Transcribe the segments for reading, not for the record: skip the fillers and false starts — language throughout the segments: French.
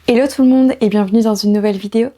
Hello tout le monde et bienvenue dans une nouvelle vidéo.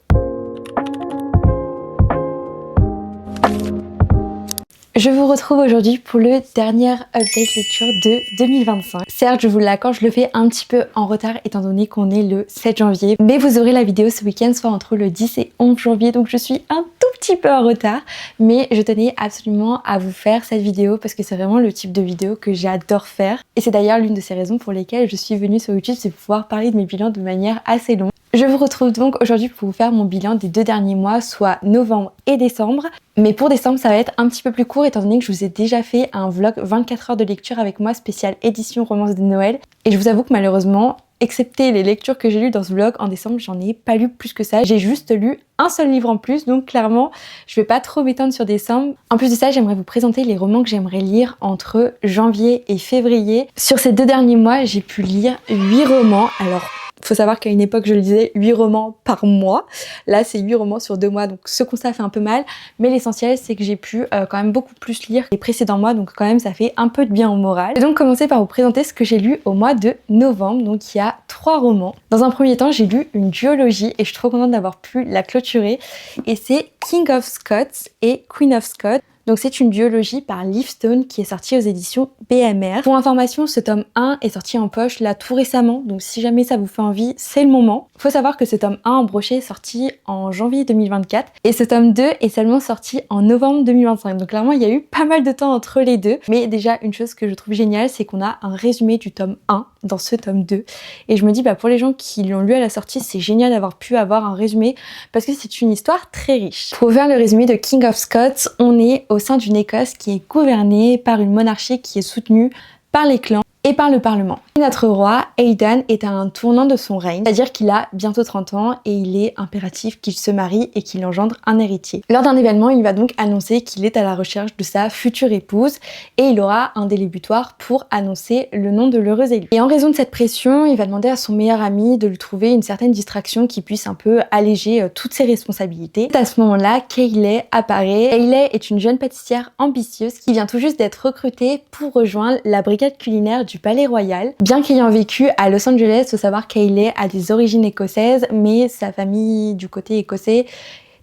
Je vous retrouve aujourd'hui pour le dernier update lecture de 2025. Certes, je vous l'accorde, je le fais un petit peu en retard étant donné qu'on est le 7 janvier. Mais vous aurez la vidéo ce week-end, soit entre le 10 et 11 janvier. Donc je suis un tout petit peu en retard. Mais je tenais absolument à vous faire cette vidéo parce que c'est vraiment le type de vidéo que j'adore faire. Et c'est d'ailleurs l'une de ces raisons pour lesquelles je suis venue sur YouTube, c'est pouvoir parler de mes bilans de manière assez longue. Je vous retrouve donc aujourd'hui pour vous faire mon bilan des 2 derniers mois, soit novembre et décembre. Mais pour décembre, ça va être un petit peu plus court étant donné que je vous ai déjà fait un vlog 24 heures de lecture avec moi spécial édition romance de Noël. Et je vous avoue que malheureusement, excepté les lectures que j'ai lues dans ce vlog, en décembre, j'en ai pas lu plus que ça. J'ai juste lu un seul livre en plus, donc clairement, je vais pas trop m'étendre sur décembre. En plus de ça, j'aimerais vous présenter les romans que j'aimerais lire entre janvier et février. Sur ces 2 derniers mois, j'ai pu lire 8 romans. Alors, faut savoir qu'à une époque, je lisais 8 romans par mois. Là, c'est 8 romans sur 2 mois, donc ce constat fait un peu mal. Mais l'essentiel, c'est que j'ai pu quand même beaucoup plus lire les précédents mois, donc quand même, ça fait un peu de bien au moral. Je vais donc commencer par vous présenter ce que j'ai lu au mois de novembre. Donc, il y a 3 romans. Dans un premier temps, j'ai lu une duologie et je suis trop contente d'avoir pu la clôturer. Et c'est King of Scots et Queen of Scots. Donc c'est une duologie par Leaf Stone qui est sortie aux éditions BMR. Pour information, ce tome 1 est sorti en poche là tout récemment, donc si jamais ça vous fait envie, c'est le moment. Faut savoir que ce tome 1 en brochet est sorti en janvier 2024 et ce tome 2 est seulement sorti en novembre 2025. Donc clairement, il y a eu pas mal de temps entre les deux. Mais déjà, une chose que je trouve géniale, c'est qu'on a un résumé du tome 1 dans ce tome 2. Et je me dis, pour les gens qui l'ont lu à la sortie, c'est génial d'avoir pu avoir un résumé parce que c'est une histoire très riche. Pour faire le résumé de King of Scots, on est au sein d'une Écosse qui est gouvernée par une monarchie qui est soutenue par les clans et par le Parlement. Et notre roi, Aidan, est à un tournant de son règne, c'est-à-dire qu'il a bientôt 30 ans et il est impératif qu'il se marie et qu'il engendre un héritier. Lors d'un événement, il va donc annoncer qu'il est à la recherche de sa future épouse et il aura un délai butoir pour annoncer le nom de l'heureuse élue. Et en raison de cette pression, il va demander à son meilleur ami de lui trouver une certaine distraction qui puisse un peu alléger toutes ses responsabilités. C'est à ce moment-là qu'Hayley apparaît. Hayley est une jeune pâtissière ambitieuse qui vient tout juste d'être recrutée pour rejoindre la brigade culinaire du Palais Royal. Bien qu'ayant vécu à Los Angeles, faut savoir qu'Hayley a des origines écossaises, mais sa famille du côté écossais,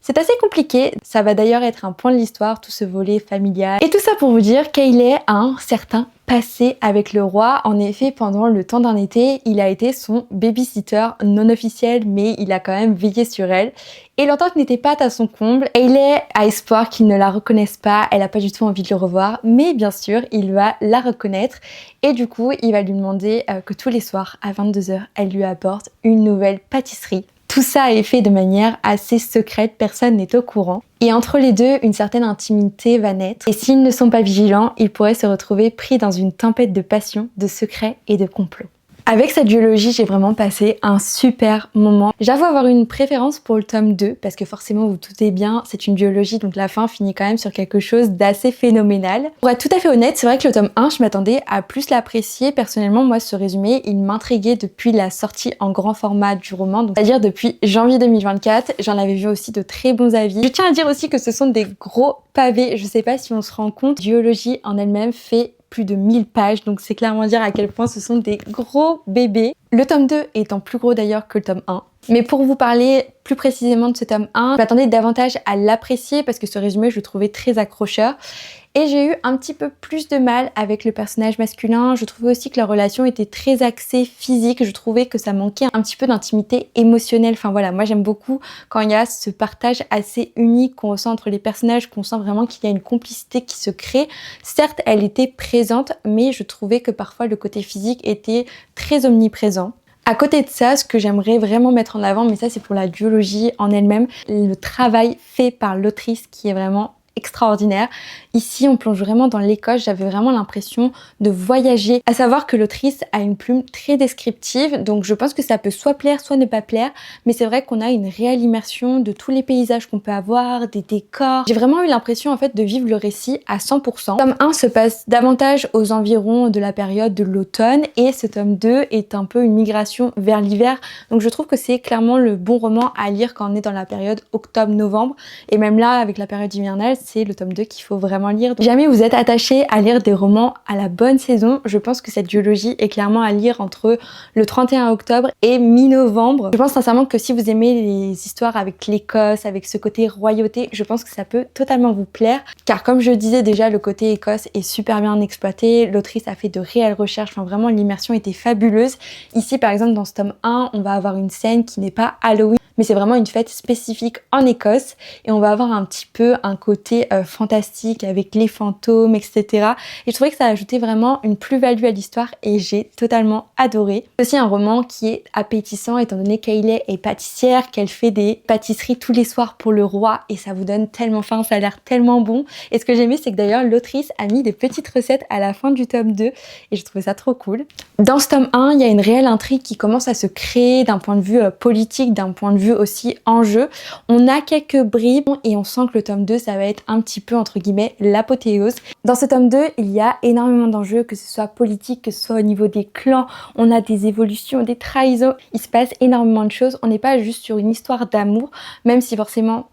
c'est assez compliqué. Ça va d'ailleurs être un point de l'histoire, tout ce volet familial. Et tout ça pour vous dire qu'Hayley a un certain passé avec le roi. En effet, pendant le temps d'un été, il a été son babysitter non officiel, mais il a quand même veillé sur elle. Et l'entente n'était pas à son comble. Hayley a espoir qu'il ne la reconnaisse pas, elle a pas du tout envie de le revoir, mais bien sûr, il va la reconnaître. Et du coup, il va lui demander que tous les soirs, à 22h, elle lui apporte une nouvelle pâtisserie. Tout ça est fait de manière assez secrète, personne n'est au courant. Et entre les deux, une certaine intimité va naître. Et s'ils ne sont pas vigilants, ils pourraient se retrouver pris dans une tempête de passion, de secrets et de complots. Avec cette duologie, j'ai vraiment passé un super moment. J'avoue avoir une préférence pour le tome 2 parce que forcément, vous doutez bien, c'est une duologie, donc la fin finit quand même sur quelque chose d'assez phénoménal. Pour être tout à fait honnête, c'est vrai que le tome 1, je m'attendais à plus l'apprécier. Personnellement, moi, ce résumé, il m'intriguait depuis la sortie en grand format du roman, c'est-à-dire depuis janvier 2024. J'en avais vu aussi de très bons avis. Je tiens à dire aussi que ce sont des gros pavés. Je sais pas si on se rend compte, la duologie en elle-même fait plus de 1000 pages, donc c'est clairement dire à quel point ce sont des gros bébés. Le tome 2 étant plus gros d'ailleurs que le tome 1. Mais pour vous parler plus précisément de ce tome 1, je m'attendais davantage à l'apprécier parce que ce résumé, je le trouvais très accrocheur. Et j'ai eu un petit peu plus de mal avec le personnage masculin. Je trouvais aussi que la relation était très axée physique. Je trouvais que ça manquait un petit peu d'intimité émotionnelle. Enfin voilà, moi j'aime beaucoup quand il y a ce partage assez unique qu'on ressent entre les personnages, qu'on sent vraiment qu'il y a une complicité qui se crée. Certes, elle était présente, mais je trouvais que parfois le côté physique était très omniprésent. À côté de ça, ce que j'aimerais vraiment mettre en avant, mais ça c'est pour la duologie en elle-même, le travail fait par l'autrice qui est vraiment extraordinaire. Ici, on plonge vraiment dans l'Écosse, j'avais vraiment l'impression de voyager. À savoir que l'autrice a une plume très descriptive, donc je pense que ça peut soit plaire, soit ne pas plaire, mais c'est vrai qu'on a une réelle immersion de tous les paysages qu'on peut avoir, des décors. J'ai vraiment eu l'impression en fait de vivre le récit à 100%. Tome 1 se passe davantage aux environs de la période de l'automne et ce tome 2 est un peu une migration vers l'hiver, donc je trouve que c'est clairement le bon roman à lire quand on est dans la période octobre-novembre, et même là avec la période hivernale, c'est le tome 2 qu'il faut vraiment lire. Donc, si jamais vous êtes attaché à lire des romans à la bonne saison, je pense que cette duologie est clairement à lire entre le 31 octobre et mi-novembre. Je pense sincèrement que si vous aimez les histoires avec l'Écosse, avec ce côté royauté, je pense que ça peut totalement vous plaire. Car comme je disais déjà, le côté Écosse est super bien exploité. L'autrice a fait de réelles recherches. Enfin vraiment, l'immersion était fabuleuse. Ici, par exemple, dans ce tome 1, on va avoir une scène qui n'est pas Halloween, mais c'est vraiment une fête spécifique en Écosse et on va avoir un petit peu un côté fantastique avec les fantômes, etc. Et je trouvais que ça ajoutait vraiment une plus-value à l'histoire et j'ai totalement adoré. C'est aussi un roman qui est appétissant étant donné qu'Hayley est pâtissière, qu'elle fait des pâtisseries tous les soirs pour le roi et ça vous donne tellement faim, ça a l'air tellement bon. Et ce que j'ai aimé, c'est que d'ailleurs l'autrice a mis des petites recettes à la fin du tome 2 et je trouvais ça trop cool. Dans ce tome 1, il y a une réelle intrigue qui commence à se créer d'un point de vue politique, d'un point de vue aussi enjeu. On a quelques bribes et on sent que le tome 2, ça va être un petit peu entre guillemets l'apothéose. Dans ce tome 2, il y a énormément d'enjeux, que ce soit politique, que ce soit au niveau des clans, on a des évolutions, des trahisons, il se passe énormément de choses. On n'est pas juste sur une histoire d'amour, même si forcément,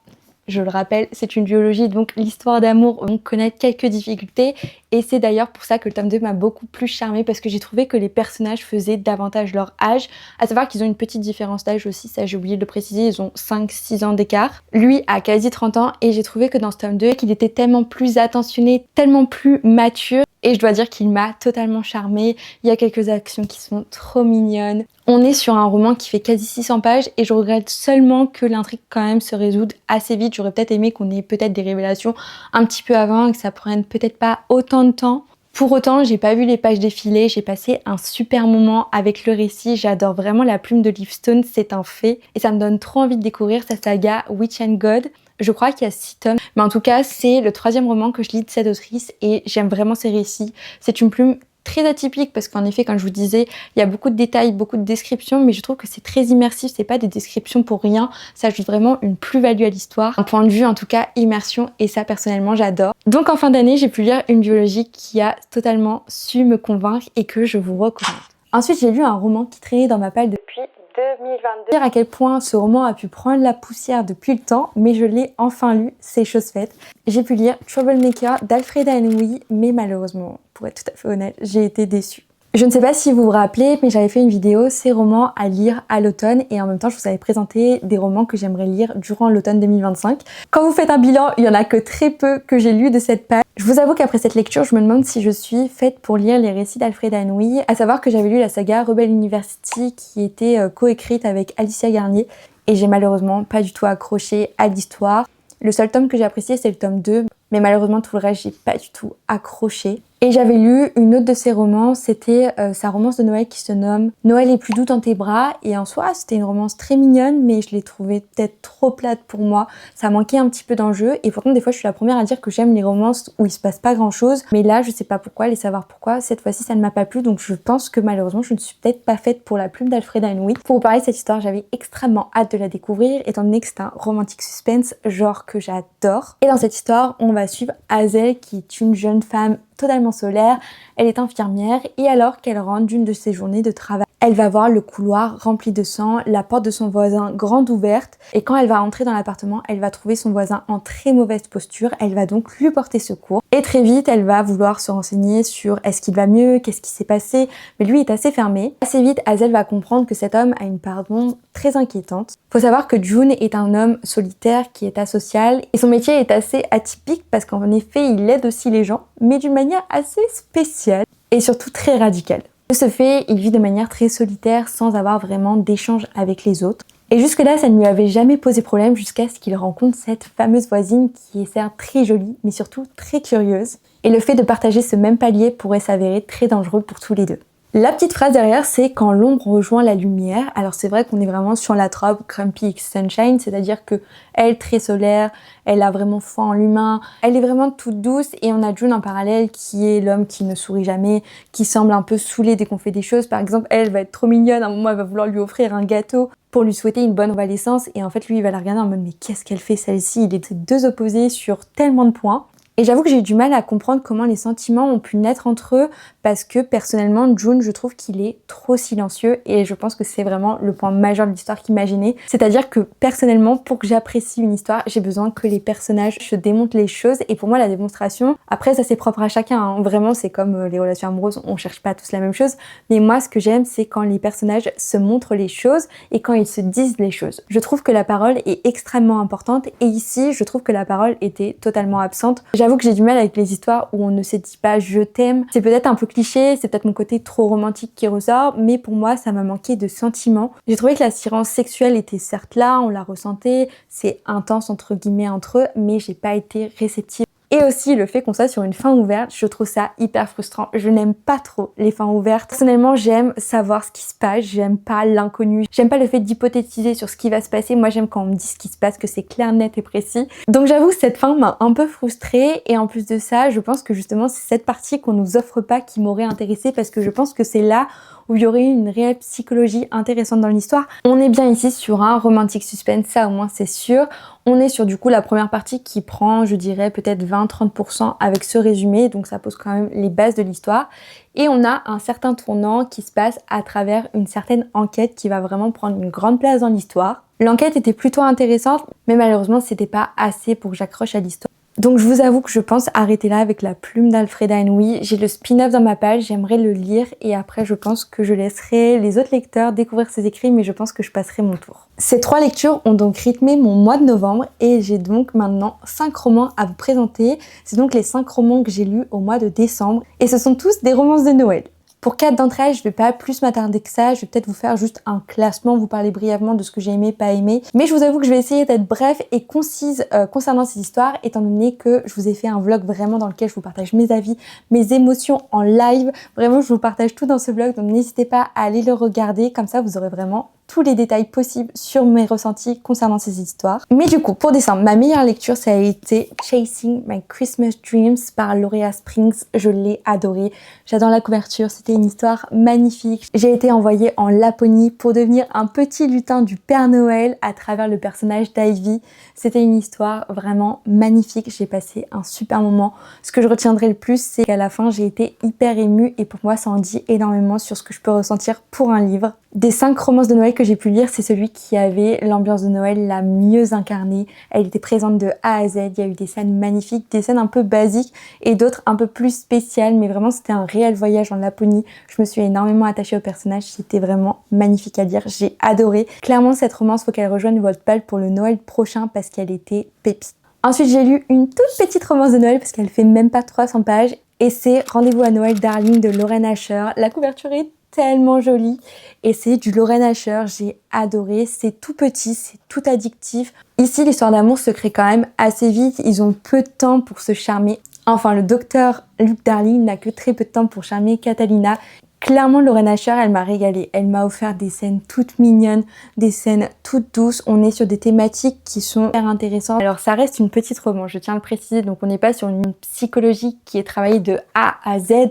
je le rappelle, c'est une duologie, donc l'histoire d'amour, on connaît quelques difficultés et c'est d'ailleurs pour ça que le tome 2 m'a beaucoup plus charmée parce que j'ai trouvé que les personnages faisaient davantage leur âge, à savoir qu'ils ont une petite différence d'âge aussi, ça j'ai oublié de le préciser, ils ont 5-6 ans d'écart. Lui a quasi 30 ans et j'ai trouvé que dans ce tome 2, qu'il était tellement plus attentionné, tellement plus mature. Et je dois dire qu'il m'a totalement charmée. Il y a quelques actions qui sont trop mignonnes. On est sur un roman qui fait quasi 600 pages et je regrette seulement que l'intrigue quand même se résoudre assez vite. J'aurais peut-être aimé qu'on ait peut-être des révélations un petit peu avant et que ça prenne peut-être pas autant de temps. Pour autant, j'ai pas vu les pages défiler, j'ai passé un super moment avec le récit, j'adore vraiment la plume de Livingstone, c'est un fait. Et ça me donne trop envie de découvrir sa saga Witch and God. Je crois qu'il y a 6 tomes, mais en tout cas, c'est le 3e roman que je lis de cette autrice et j'aime vraiment ses récits. C'est une plume très atypique parce qu'en effet, comme je vous disais, il y a beaucoup de détails, beaucoup de descriptions, mais je trouve que c'est très immersif, c'est pas des descriptions pour rien, ça ajoute vraiment une plus-value à l'histoire, un point de vue en tout cas immersion et ça personnellement j'adore. Donc en fin d'année, j'ai pu lire une duologie qui a totalement su me convaincre et que je vous recommande. Ensuite, j'ai lu un roman qui traînait dans ma palle depuis 2022. Dire à quel point ce roman a pu prendre la poussière depuis le temps, mais je l'ai enfin lu, c'est chose faite. J'ai pu lire Troublemaker d'Alfreda Henry, mais malheureusement, pour être tout à fait honnête, j'ai été déçue. Je ne sais pas si vous vous rappelez, mais j'avais fait une vidéo, ces romans à lire à l'automne, et en même temps je vous avais présenté des romans que j'aimerais lire durant l'automne 2025. Quand vous faites un bilan, il y en a que très peu que j'ai lu de cette page. Je vous avoue qu'après cette lecture, je me demande si je suis faite pour lire les récits d'Alfreda Henry, à savoir que j'avais lu la saga Rebel University qui était coécrite avec Alicia Garnier, et j'ai malheureusement pas du tout accroché à l'histoire. Le seul tome que j'ai apprécié, c'est le tome 2, mais malheureusement tout le reste, j'ai pas du tout accroché. Et j'avais lu une autre de ses romans, c'était sa romance de Noël qui se nomme Noël est plus doux dans tes bras, et en soi c'était une romance très mignonne, mais je l'ai trouvée peut-être trop plate pour moi, ça manquait un petit peu d'enjeu, et pourtant des fois je suis la première à dire que j'aime les romances où il se passe pas grand chose, mais là je sais pas pourquoi, allez savoir pourquoi, cette fois-ci ça ne m'a pas plu, donc je pense que malheureusement je ne suis peut-être pas faite pour la plume d'Alfreda Henry. Pour vous parler de cette histoire, j'avais extrêmement hâte de la découvrir, étant donné que c'est un romantique suspense, genre que j'adore. Et dans cette histoire, on va suivre Hazel qui est une jeune femme totalement solaire, elle est infirmière et alors qu'elle rentre d'une de ses journées de travail, elle va voir le couloir rempli de sang, la porte de son voisin grande ouverte et quand elle va entrer dans l'appartement, elle va trouver son voisin en très mauvaise posture, elle va donc lui porter secours et très vite elle va vouloir se renseigner sur est-ce qu'il va mieux, qu'est-ce qui s'est passé, mais lui est assez fermé. Assez vite, Hazel va comprendre que cet homme a une part d'ombre très inquiétante. Faut savoir que June est un homme solitaire qui est asocial et son métier est assez atypique parce qu'en effet il aide aussi les gens mais d'une manière assez spéciale et surtout très radicale. De ce fait, il vit de manière très solitaire sans avoir vraiment d'échange avec les autres. Et jusque-là, ça ne lui avait jamais posé problème jusqu'à ce qu'il rencontre cette fameuse voisine qui est certes très jolie mais surtout très curieuse. Et le fait de partager ce même palier pourrait s'avérer très dangereux pour tous les deux. La petite phrase derrière, c'est quand l'ombre rejoint la lumière. Alors c'est vrai qu'on est vraiment sur la trope Grumpy X Sunshine, c'est-à-dire que elle très solaire, elle a vraiment foi en l'humain, elle est vraiment toute douce et on a June en parallèle qui est l'homme qui ne sourit jamais, qui semble un peu saoulé dès qu'on fait des choses. Par exemple, elle va être trop mignonne, à un moment elle va vouloir lui offrir un gâteau pour lui souhaiter une bonne convalescence et en fait lui il va la regarder en mode mais qu'est-ce qu'elle fait celle-ci? Il est deux opposés sur tellement de points. Et j'avoue que j'ai eu du mal à comprendre comment les sentiments ont pu naître entre eux parce que personnellement, Jun, je trouve qu'il est trop silencieux et je pense que c'est vraiment le point majeur de l'histoire qui m'a gênée. C'est-à-dire que personnellement, pour que j'apprécie une histoire, j'ai besoin que les personnages se démontrent les choses et pour moi, la démonstration, après ça c'est propre à chacun, hein. Vraiment c'est comme les relations amoureuses, on cherche pas tous la même chose, mais moi ce que j'aime c'est quand les personnages se montrent les choses et quand ils se disent les choses. Je trouve que la parole est extrêmement importante et ici, je trouve que la parole était totalement absente. J'avoue que j'ai du mal avec les histoires où on ne se dit pas je t'aime. C'est peut-être un peu cliché, c'est peut-être mon côté trop romantique qui ressort, mais pour moi ça m'a manqué de sentiments. J'ai trouvé que l'attirance sexuelle était certes là, on la ressentait, c'est intense entre guillemets entre eux, mais j'ai pas été réceptive. Et aussi le fait qu'on soit sur une fin ouverte, je trouve ça hyper frustrant. Je n'aime pas trop les fins ouvertes. Personnellement, j'aime savoir ce qui se passe, j'aime pas l'inconnu. J'aime pas le fait d'hypothétiser sur ce qui va se passer. Moi, j'aime quand on me dit ce qui se passe, que c'est clair, net et précis. Donc j'avoue que cette fin m'a un peu frustrée. Et en plus de ça, je pense que justement, c'est cette partie qu'on nous offre pas qui m'aurait intéressée parce que je pense que c'est là où il y aurait une réelle psychologie intéressante dans l'histoire. On est bien ici sur un romantic suspense, ça au moins c'est sûr. On est sur du coup la première partie qui prend, je dirais, peut-être 20-30% avec ce résumé, donc ça pose quand même les bases de l'histoire. Et on a un certain tournant qui se passe à travers une certaine enquête qui va vraiment prendre une grande place dans l'histoire. L'enquête était plutôt intéressante, mais malheureusement c'était pas assez pour que j'accroche à l'histoire. Donc je vous avoue que je pense arrêter là avec La Plume d'Alfreda Henry. J'ai le spin-off dans ma page, j'aimerais le lire et après je pense que je laisserai les autres lecteurs découvrir ses écrits, mais je pense que je passerai mon tour. Ces 3 lectures ont donc rythmé mon mois de novembre et j'ai donc maintenant 5 romans à vous présenter. C'est donc les 5 romans que j'ai lus au mois de décembre et ce sont tous des romances de Noël. Pour 4 d'entre elles, je vais pas plus m'attarder que ça, je vais peut-être vous faire juste un classement, vous parler brièvement de ce que j'ai aimé, pas aimé. Mais je vous avoue que je vais essayer d'être bref et concise concernant ces histoires, étant donné que je vous ai fait un vlog vraiment dans lequel je vous partage mes avis, mes émotions en live. Vraiment, je vous partage tout dans ce vlog, donc n'hésitez pas à aller le regarder, comme ça vous aurez vraiment tous les détails possibles sur mes ressentis concernant ces histoires. Mais du coup, pour décembre, ma meilleure lecture, ça a été Chasing My Christmas Dreams par Laurea Springs. Je l'ai adoré. J'adore la couverture, c'était une histoire magnifique. J'ai été envoyée en Laponie pour devenir un petit lutin du Père Noël à travers le personnage d'Ivy. C'était une histoire vraiment magnifique. J'ai passé un super moment. Ce que je retiendrai le plus, c'est qu'à la fin, j'ai été hyper émue et pour moi, ça en dit énormément sur ce que je peux ressentir pour un livre. Des 5 romances de Noël que j'ai pu lire, c'est celui qui avait l'ambiance de Noël la mieux incarnée. Elle était présente de A à Z, il y a eu des scènes magnifiques, des scènes un peu basiques et d'autres un peu plus spéciales, mais vraiment c'était un réel voyage en Laponie. Je me suis énormément attachée au personnage, c'était vraiment magnifique à lire, j'ai adoré. Clairement cette romance, faut qu'elle rejoigne Wattpad pour le Noël prochain parce qu'elle était pépite. Ensuite j'ai lu une toute petite romance de Noël parce qu'elle fait même pas 300 pages et c'est Rendez-vous à Noël Darling de Lauren Asher. La couverture est tellement jolie et c'est du Lauren Asher, j'ai adoré, c'est tout petit, c'est tout addictif. Ici l'histoire d'amour se crée quand même assez vite, ils ont peu de temps pour se charmer. Enfin le docteur Luke Darling n'a que très peu de temps pour charmer Catalina. Clairement Lauren Asher elle m'a régalée, elle m'a offert des scènes toutes mignonnes, des scènes toutes douces, on est sur des thématiques qui sont hyper intéressantes. Alors ça reste une petite romance, je tiens à le préciser, donc on n'est pas sur une psychologie qui est travaillée de A à Z.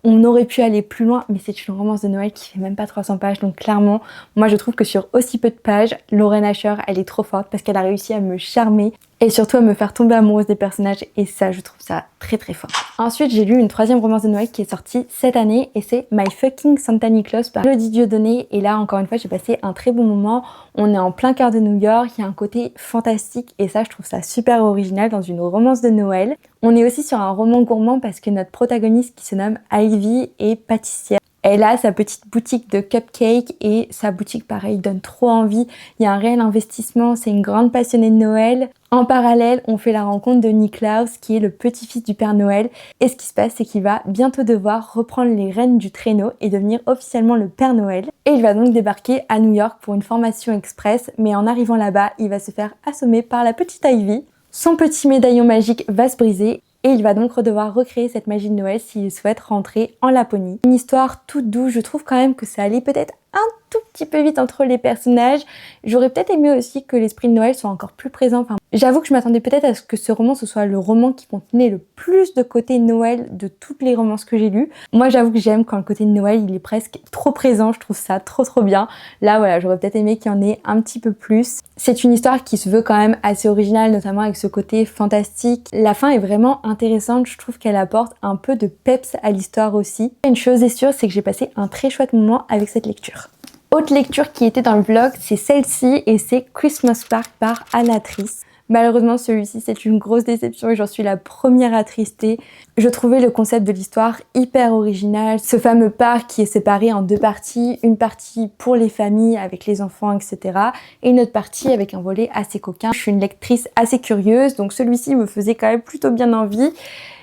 On aurait pu aller plus loin, mais c'est une romance de Noël qui fait même pas 300 pages. Donc clairement, moi je trouve que sur aussi peu de pages, Lauren Asher, elle est trop forte parce qu'elle a réussi à me charmer et surtout à me faire tomber amoureuse des personnages. Et ça, je trouve ça très très fort. Ensuite, j'ai lu une 3e romance de Noël qui est sortie cette année et c'est My Fucking Santa Niklaus par Elodie Dieudonné. Et là, encore une fois, j'ai passé un très bon moment. On est en plein cœur de New York, il y a un côté fantastique et ça, je trouve ça super original dans une romance de Noël. On est aussi sur un roman gourmand parce que notre protagoniste qui se nomme Ivy est pâtissière. Elle a sa petite boutique de cupcakes et sa boutique pareil donne trop envie. Il y a un réel investissement, c'est une grande passionnée de Noël. En parallèle, on fait la rencontre de Niklaus qui est le petit-fils du Père Noël. Et ce qui se passe, c'est qu'il va bientôt devoir reprendre les rênes du traîneau et devenir officiellement le Père Noël. Et il va donc débarquer à New York pour une formation express. Mais en arrivant là-bas, il va se faire assommer par la petite Ivy. Son petit médaillon magique va se briser. Et il va donc devoir recréer cette magie de Noël s'il souhaite rentrer en Laponie. Une histoire toute douce, je trouve quand même que ça allait peut-être un tout petit peu vite entre les personnages. J'aurais peut-être aimé aussi que l'esprit de Noël soit encore plus présent. Enfin, j'avoue que je m'attendais peut-être à ce que ce roman ce soit le roman qui contenait le plus de côté Noël de toutes les romances que j'ai lues. Moi j'avoue que j'aime quand le côté de Noël il est presque trop présent, je trouve ça trop bien. Là voilà, j'aurais peut-être aimé qu'il y en ait un petit peu plus. C'est une histoire qui se veut quand même assez originale, notamment avec ce côté fantastique. La fin est vraiment intéressante, je trouve qu'elle apporte un peu de peps à l'histoire aussi. Une chose est sûre, c'est que j'ai passé un très chouette moment avec cette lecture. Autre lecture qui était dans le vlog, c'est celle-ci et c'est Christmas Park par Anatrice. Malheureusement, celui-ci, c'est une grosse déception et j'en suis la première attristée. Je trouvais le concept de l'histoire hyper original. Ce fameux parc qui est séparé en deux parties. Une partie pour les familles avec les enfants, etc. Et une autre partie avec un volet assez coquin. Je suis une lectrice assez curieuse, donc celui-ci me faisait quand même plutôt bien envie.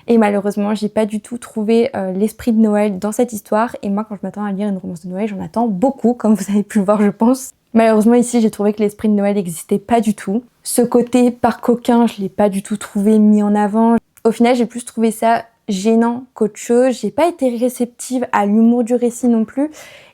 Et malheureusement, j'ai pas du tout trouvé l'esprit de Noël dans cette histoire. Et moi, quand je m'attends à lire une romance de Noël, j'en attends beaucoup, comme vous avez pu le voir, je pense. Malheureusement, ici, j'ai trouvé que l'esprit de Noël n'existait pas du tout. Ce côté par coquin, je l'ai pas du tout trouvé mis en avant. Au final, j'ai plus trouvé ça gênant qu'autre chose. J'ai pas été réceptive à l'humour du récit non plus.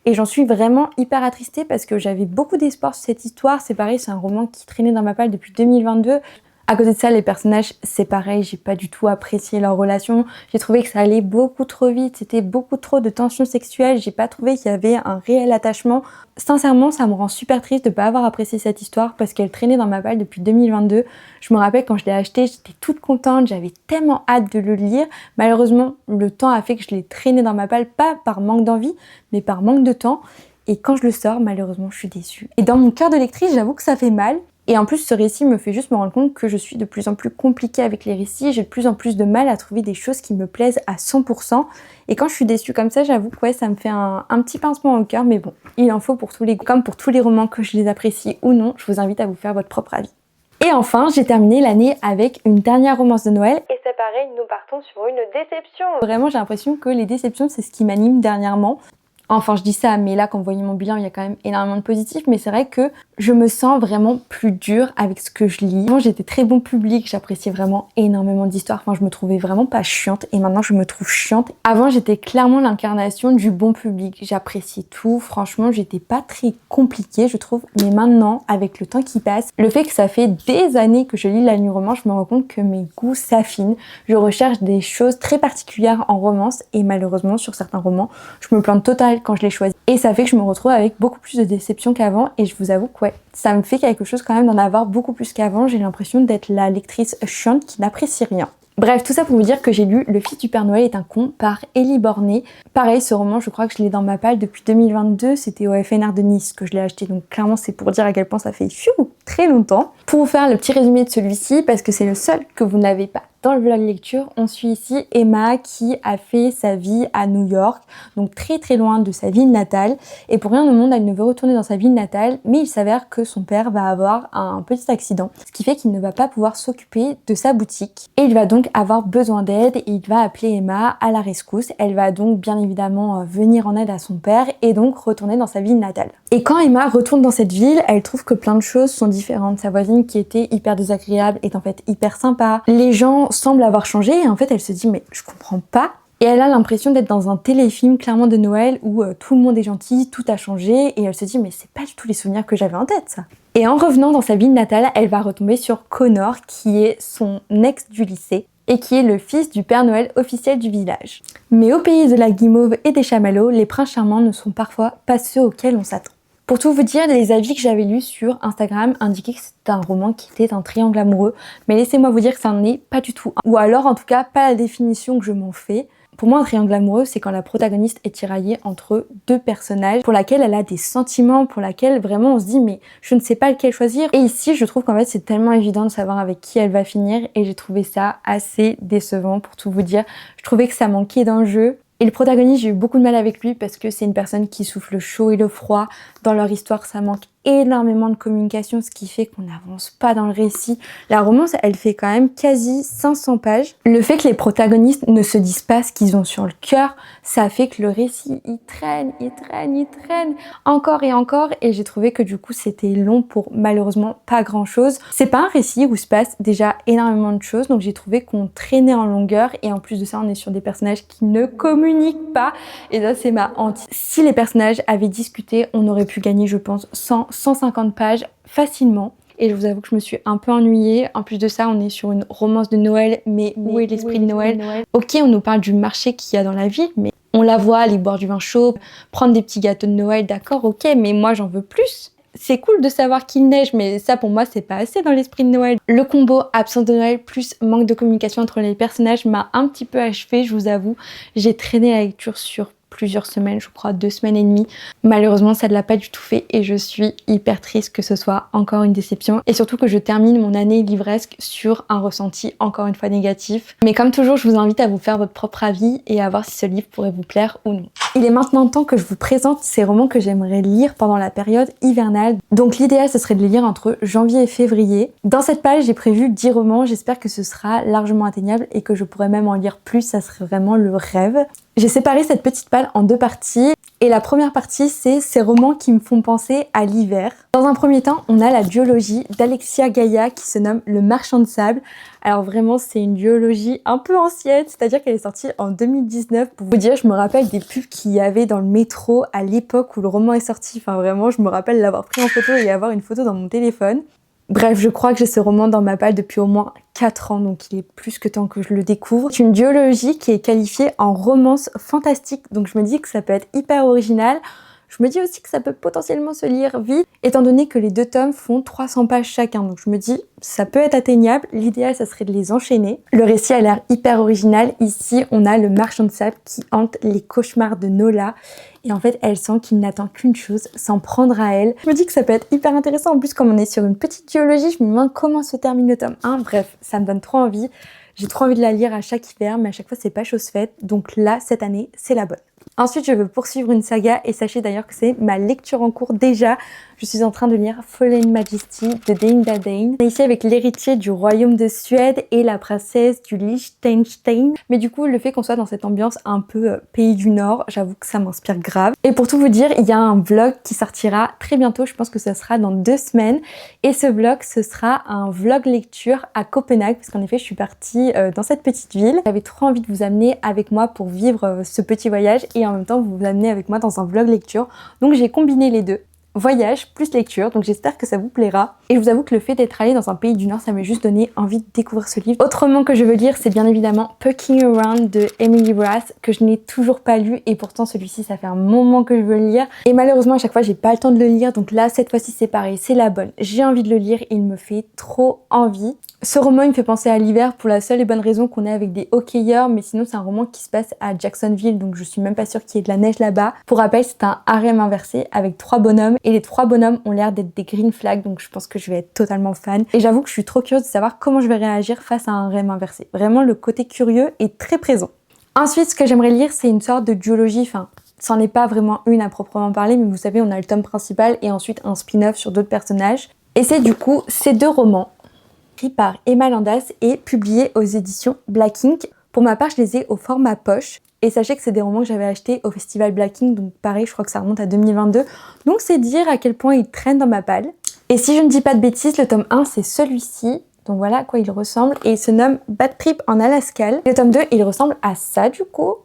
Et j'en suis vraiment hyper attristée parce que j'avais beaucoup d'espoir sur cette histoire. C'est pareil, c'est un roman qui traînait dans ma palle depuis 2022. À côté de ça, les personnages, c'est pareil, j'ai pas du tout apprécié leur relation. J'ai trouvé que ça allait beaucoup trop vite, c'était beaucoup trop de tensions sexuelles. J'ai pas trouvé qu'il y avait un réel attachement. Sincèrement, ça me rend super triste de pas avoir apprécié cette histoire parce qu'elle traînait dans ma palle depuis 2022. Je me rappelle quand je l'ai acheté, j'étais toute contente, j'avais tellement hâte de le lire. Malheureusement, le temps a fait que je l'ai traîné dans ma palle, pas par manque d'envie, mais par manque de temps. Et quand je le sors, malheureusement, je suis déçue. Et dans mon cœur de lectrice, j'avoue que ça fait mal. Et en plus, ce récit me fait juste me rendre compte que je suis de plus en plus compliquée avec les récits. J'ai de plus en plus de mal à trouver des choses qui me plaisent à 100%. Et quand je suis déçue comme ça, j'avoue que ouais, ça me fait un petit pincement au cœur. Mais bon, il en faut pour tous les... Comme pour tous les romans que je les apprécie ou non, je vous invite à vous faire votre propre avis. Et enfin, j'ai terminé l'année avec une dernière romance de Noël. Et c'est pareil, nous partons sur une déception. Vraiment, j'ai l'impression que les déceptions, c'est ce qui m'anime dernièrement. Enfin, je dis ça, mais là, quand vous voyez mon bilan, il y a quand même énormément de positifs. Mais c'est vrai que je me sens vraiment plus dure avec ce que je lis. Avant, j'étais très bon public, j'appréciais vraiment énormément d'histoires. Enfin, je me trouvais vraiment pas chiante et maintenant, je me trouve chiante. Avant, j'étais clairement l'incarnation du bon public. J'appréciais tout. Franchement, j'étais pas très compliquée, je trouve. Mais maintenant, avec le temps qui passe, le fait que ça fait des années que je lis la ligne roman, je me rends compte que mes goûts s'affinent. Je recherche des choses très particulières en romance et malheureusement, sur certains romans, je me plante totalement quand je les choisis. Et ça fait que je me retrouve avec beaucoup plus de déceptions qu'avant et je vous avoue que ouais, ça me fait quelque chose quand même d'en avoir beaucoup plus qu'avant. J'ai l'impression d'être la lectrice chiante qui n'apprécie rien. Bref, tout ça pour vous dire que j'ai lu Le Fils du Père Noël est un con par Élie Bornet. Pareil, ce roman, je crois que je l'ai dans ma palle depuis 2022. C'était au FNR de Nice que je l'ai acheté. Donc clairement, c'est pour dire à quel point ça fait très longtemps. Pour vous faire le petit résumé de celui-ci, parce que c'est le seul que vous n'avez pas dans le vlog lecture, on suit ici Emma qui a fait sa vie à New York, donc très loin de sa ville natale. Et pour rien au monde, elle ne veut retourner dans sa ville natale, mais il s'avère que son père va avoir un petit accident, ce qui fait qu'il ne va pas pouvoir s'occuper de sa boutique. Et il va donc avoir besoin d'aide et il va appeler Emma à la rescousse. Elle va donc bien évidemment venir en aide à son père et donc retourner dans sa ville natale. Et quand Emma retourne dans cette ville, elle trouve que plein de choses sont différentes. Sa voisine qui était hyper désagréable est en fait hyper sympa. Les gens semblent avoir changé et en fait elle se dit mais je comprends pas. Et elle a l'impression d'être dans un téléfilm clairement de Noël où tout le monde est gentil, tout a changé et elle se dit mais c'est pas du tout les souvenirs que j'avais en tête ça. Et en revenant dans sa ville natale, elle va retomber sur Connor qui est son ex du lycée et qui est le fils du Père Noël officiel du village. Mais au pays de la guimauve et des chamallows, les princes charmants ne sont parfois pas ceux auxquels on s'attend. Pour tout vous dire, les avis que j'avais lus sur Instagram indiquaient que c'était un roman qui était un triangle amoureux, mais laissez-moi vous dire que ça n'en est pas du tout un. Ou alors en tout cas pas la définition que je m'en fais. Pour moi, un triangle amoureux, c'est quand la protagoniste est tiraillée entre deux personnages pour laquelle elle a des sentiments, pour laquelle vraiment on se dit mais je ne sais pas lequel choisir. Et ici, je trouve qu'en fait c'est tellement évident de savoir avec qui elle va finir et j'ai trouvé ça assez décevant pour tout vous dire. Je trouvais que ça manquait d'enjeu. Et le protagoniste, j'ai eu beaucoup de mal avec lui parce que c'est une personne qui souffle le chaud et le froid. Dans leur histoire, ça manque énormément de communication, ce qui fait qu'on n'avance pas dans le récit. La romance, elle fait quand même quasi 500 pages. Le fait que les protagonistes ne se disent pas ce qu'ils ont sur le cœur, ça fait que le récit, il traîne encore et encore, et j'ai trouvé que du coup c'était long pour malheureusement pas grand chose. C'est pas un récit où se passe déjà énormément de choses, donc j'ai trouvé qu'on traînait en longueur, et en plus de ça on est sur des personnages qui ne communiquent pas, et ça c'est ma hantise. Si les personnages avaient discuté, on aurait pu gagner je pense 100-150 pages facilement. Et je vous avoue que je me suis un peu ennuyée. En plus de ça, on est sur une romance de Noël, mais où est l'esprit de Noël? Ok, on nous parle du marché qu'il y a dans la ville, mais on la voit aller boire du vin chaud, prendre des petits gâteaux de Noël, d'accord, ok, mais moi j'en veux plus. C'est cool de savoir qu'il neige, mais ça pour moi c'est pas assez dans l'esprit de Noël. Le combo absence de Noël plus manque de communication entre les personnages m'a un petit peu achevé, je vous avoue. J'ai traîné la lecture sur plusieurs semaines, je crois 2 semaines et demie. Malheureusement, ça ne l'a pas du tout fait et je suis hyper triste que ce soit encore une déception. Et surtout que je termine mon année livresque sur un ressenti encore une fois négatif. Mais comme toujours, je vous invite à vous faire votre propre avis et à voir si ce livre pourrait vous plaire ou non. Il est maintenant temps que je vous présente ces romans que j'aimerais lire pendant la période hivernale. Donc l'idéal, ce serait de les lire entre janvier et février. Dans cette page, j'ai prévu 10 romans. J'espère que ce sera largement atteignable et que je pourrai même en lire plus. Ça serait vraiment le rêve. J'ai séparé cette petite palle en 2 parties. Et la première partie, c'est ces romans qui me font penser à l'hiver. Dans un premier temps, on a la duologie d'Alexia Gaïa qui se nomme Le Marchand de Sable. Alors vraiment, c'est une duologie un peu ancienne, c'est-à-dire qu'elle est sortie en 2019. Pour vous dire, je me rappelle des pubs qu'il y avait dans le métro à l'époque où le roman est sorti. Enfin vraiment, je me rappelle l'avoir pris en photo et avoir une photo dans mon téléphone. Bref, je crois que j'ai ce roman dans ma palle depuis au moins 4 ans, donc il est plus que temps que je le découvre. C'est une duologie qui est qualifiée en romance fantastique, donc je me dis que ça peut être hyper original. Je me dis aussi que ça peut potentiellement se lire vite, étant donné que les 2 tomes font 300 pages chacun. Donc je me dis, ça peut être atteignable. L'idéal, ça serait de les enchaîner. Le récit a l'air hyper original. Ici, on a le marchand de sable qui hante les cauchemars de Nola. Et en fait, elle sent qu'il n'attend qu'une chose, s'en prendre à elle. Je me dis que ça peut être hyper intéressant. En plus, comme on est sur une petite duologie, je me demande comment se termine le tome 1. Bref, ça me donne trop envie. J'ai trop envie de la lire à chaque hiver, mais à chaque fois, c'est pas chose faite. Donc là, cette année, c'est la bonne. Ensuite, je veux poursuivre une saga et sachez d'ailleurs que c'est ma lecture en cours déjà. Je suis en train de lire Fallen Majesty de Dane Dadain. On est ici avec l'héritier du royaume de Suède et la princesse du Liechtenstein. Mais du coup, le fait qu'on soit dans cette ambiance un peu pays du Nord, j'avoue que ça m'inspire grave. Et pour tout vous dire, il y a un vlog qui sortira très bientôt. Je pense que ça sera dans 2 semaines. Et ce vlog, ce sera un vlog lecture à Copenhague. Parce qu'en effet, je suis partie dans cette petite ville. J'avais trop envie de vous amener avec moi pour vivre ce petit voyage. Et en même temps, vous amener avec moi dans un vlog lecture. Donc j'ai combiné les deux. Voyage plus lecture, donc j'espère que ça vous plaira. Et je vous avoue que le fait d'être allée dans un pays du Nord, ça m'a juste donné envie de découvrir ce livre. Autrement que je veux lire, c'est bien évidemment Poking Around de Emily Brass, que je n'ai toujours pas lu, et pourtant celui-ci, ça fait un moment que je veux le lire. Et malheureusement, à chaque fois, j'ai pas le temps de le lire, donc là, cette fois-ci, c'est pareil, c'est la bonne. J'ai envie de le lire, et il me fait trop envie. Ce roman, il me fait penser à l'hiver pour la seule et bonne raison qu'on est avec des hockeyeurs, mais sinon c'est un roman qui se passe à Jacksonville, donc je suis même pas sûre qu'il y ait de la neige là-bas. Pour rappel, c'est un harem inversé avec 3 bonhommes, et les 3 bonhommes ont l'air d'être des green flags, donc je pense que je vais être totalement fan. Et j'avoue que je suis trop curieuse de savoir comment je vais réagir face à un harem inversé. Vraiment, le côté curieux est très présent. Ensuite, ce que j'aimerais lire, c'est une sorte de duologie, enfin, c'en est pas vraiment une à proprement parler, mais vous savez, on a le tome principal et ensuite un spin-off sur d'autres personnages. Et c'est du coup ces 2 romans, écrit par Emma Landas et publié aux éditions Black Ink. Pour ma part, je les ai au format poche. Et sachez que c'est des romans que j'avais achetés au festival Black Ink, donc pareil, je crois que ça remonte à 2022. Donc c'est dire à quel point ils traînent dans ma palle. Et si je ne dis pas de bêtises, le tome 1, c'est celui-ci. Donc voilà à quoi il ressemble. Et il se nomme Bad Trip en Alaska. Le tome 2, il ressemble à ça du coup.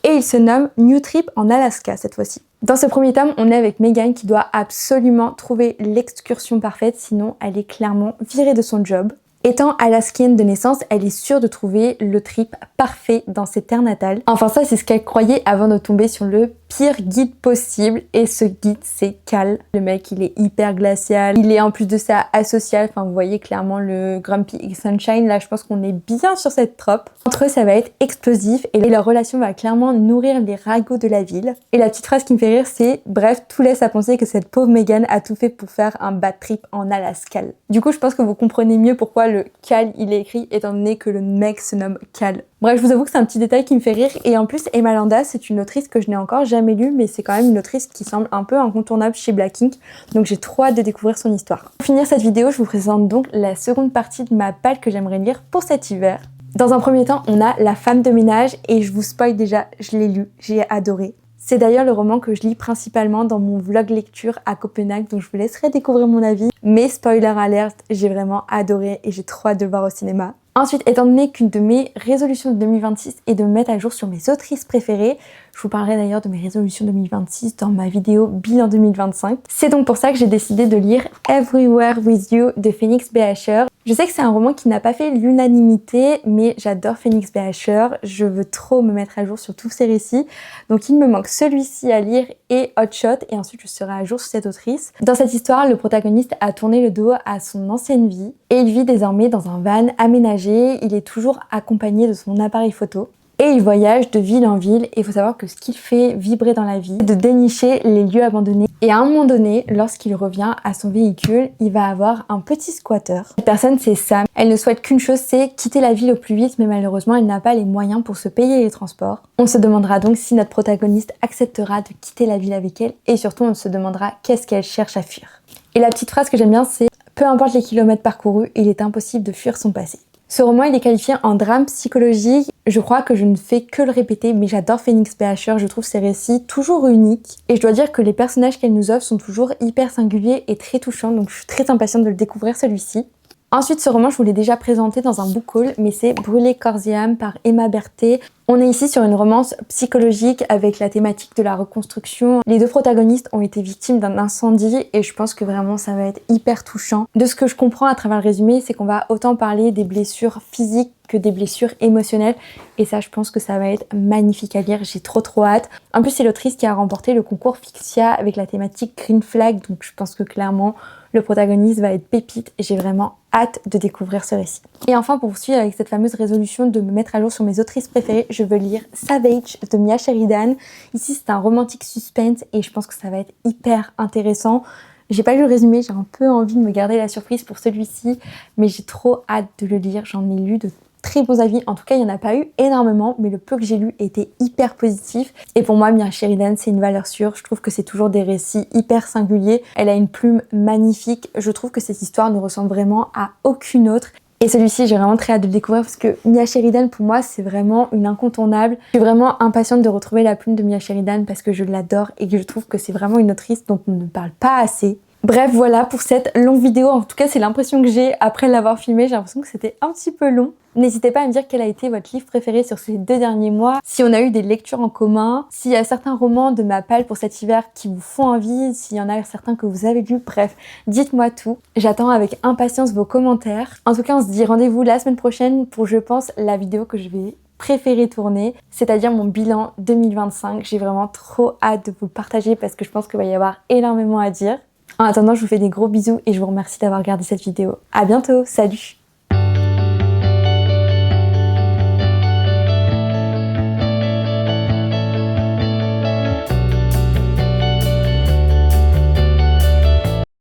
Et il se nomme New Trip en Alaska cette fois-ci. Dans ce premier tome, on est avec Megan qui doit absolument trouver l'excursion parfaite, sinon elle est clairement virée de son job. Étant alaskienne de naissance, elle est sûre de trouver le trip parfait dans ses terres natales. Enfin ça, c'est ce qu'elle croyait avant de tomber sur le pire guide possible. Et ce guide, c'est Cal. Le mec, il est hyper glacial. Il est en plus de ça asocial. Enfin, vous voyez clairement le Grumpy Sunshine. Là, je pense qu'on est bien sur cette trope. Entre eux, ça va être explosif. Et leur relation va clairement nourrir les ragots de la ville. Et la petite phrase qui me fait rire, c'est « Bref, tout laisse à penser que cette pauvre Megan a tout fait pour faire un bad trip en Alaska. » Du coup, je pense que vous comprenez mieux pourquoi le Cal, il est écrit, étant donné que le mec se nomme Cal. Bref, je vous avoue que c'est un petit détail qui me fait rire. Et en plus, Emma Landa, c'est une autrice que je n'ai encore jamais lue, mais c'est quand même une autrice qui semble un peu incontournable chez Black Ink. Donc j'ai trop hâte de découvrir son histoire. Pour finir cette vidéo, je vous présente donc la seconde partie de ma palle que j'aimerais lire pour cet hiver. Dans un premier temps, on a La femme de ménage et je vous spoil déjà, je l'ai lu, j'ai adoré. C'est d'ailleurs le roman que je lis principalement dans mon vlog lecture à Copenhague, donc je vous laisserai découvrir mon avis. Mais spoiler alert, j'ai vraiment adoré et j'ai trop hâte de le voir au cinéma. Ensuite, étant donné qu'une de mes résolutions de 2026 est de me mettre à jour sur mes autrices préférées, je vous parlerai d'ailleurs de mes résolutions 2026 dans ma vidéo bilan 2025. C'est donc pour ça que j'ai décidé de lire Everywhere With You de Phoenix Beacher. Je sais que c'est un roman qui n'a pas fait l'unanimité, mais j'adore Phoenix Beacher. Je veux trop me mettre à jour sur tous ses récits. Donc il me manque celui-ci à lire et Hot Shot, et ensuite je serai à jour sur cette autrice. Dans cette histoire, le protagoniste a tourné le dos à son ancienne vie et il vit désormais dans un van aménagé. Il est toujours accompagné de son appareil photo. Et il voyage de ville en ville et il faut savoir que ce qu'il fait vibrer dans la vie, c'est de dénicher les lieux abandonnés. Et à un moment donné, lorsqu'il revient à son véhicule, il va avoir un petit squatter. Cette personne, c'est Sam. Elle ne souhaite qu'une chose, c'est quitter la ville au plus vite, mais malheureusement, elle n'a pas les moyens pour se payer les transports. On se demandera donc si notre protagoniste acceptera de quitter la ville avec elle et surtout, on se demandera qu'est-ce qu'elle cherche à fuir. Et la petite phrase que j'aime bien, c'est « Peu importe les kilomètres parcourus, il est impossible de fuir son passé ». Ce roman, il est qualifié en drame psychologique. Je crois que je ne fais que le répéter, mais j'adore Phoenix Beacher. Je trouve ses récits toujours uniques. Et je dois dire que les personnages qu'elle nous offre sont toujours hyper singuliers et très touchants. Donc je suis très impatiente de le découvrir celui-ci. Ensuite, ce roman, je vous l'ai déjà présenté dans un book haul, mais c'est Brûler corps et âme par Emma Berthet. On est ici sur une romance psychologique avec la thématique de la reconstruction. Les deux protagonistes ont été victimes d'un incendie et je pense que vraiment ça va être hyper touchant. De ce que je comprends à travers le résumé, c'est qu'on va autant parler des blessures physiques que des blessures émotionnelles et ça, je pense que ça va être magnifique à lire. J'ai trop hâte. En plus, c'est l'autrice qui a remporté le concours Fixia avec la thématique Green Flag, donc je pense que clairement le protagoniste va être pépite et j'ai vraiment hâte de découvrir ce récit. Et enfin, pour poursuivre avec cette fameuse résolution de me mettre à jour sur mes autrices préférées, je veux lire Savage de Mia Sheridan. Ici, c'est un romantique suspense et je pense que ça va être hyper intéressant. J'ai pas lu le résumé, j'ai un peu envie de me garder la surprise pour celui-ci, mais j'ai trop hâte de le lire. J'en ai lu de très bons avis. En tout cas, il n'y en a pas eu énormément, mais le peu que j'ai lu était hyper positif. Et pour moi, Mia Sheridan, c'est une valeur sûre. Je trouve que c'est toujours des récits hyper singuliers. Elle a une plume magnifique. Je trouve que cette histoire ne ressemble vraiment à aucune autre. Et celui-ci, j'ai vraiment très hâte de le découvrir parce que Mia Sheridan, pour moi, c'est vraiment une incontournable. Je suis vraiment impatiente de retrouver la plume de Mia Sheridan parce que je l'adore et que je trouve que c'est vraiment une autrice dont on ne parle pas assez. Bref, voilà pour cette longue vidéo. En tout cas, c'est l'impression que j'ai après l'avoir filmée. J'ai l'impression que c'était un petit peu long. N'hésitez pas à me dire quel a été votre livre préféré sur ces 2 derniers mois, si on a eu des lectures en commun, s'il y a certains romans de ma palle pour cet hiver qui vous font envie, s'il y en a certains que vous avez lus, bref, dites-moi tout. J'attends avec impatience vos commentaires. En tout cas, on se dit rendez-vous la semaine prochaine pour, je pense, la vidéo que je vais préférer tourner, c'est-à-dire mon bilan 2025. J'ai vraiment trop hâte de vous le partager parce que je pense qu'il va y avoir énormément à dire. En attendant, je vous fais des gros bisous et je vous remercie d'avoir regardé cette vidéo. À bientôt, salut!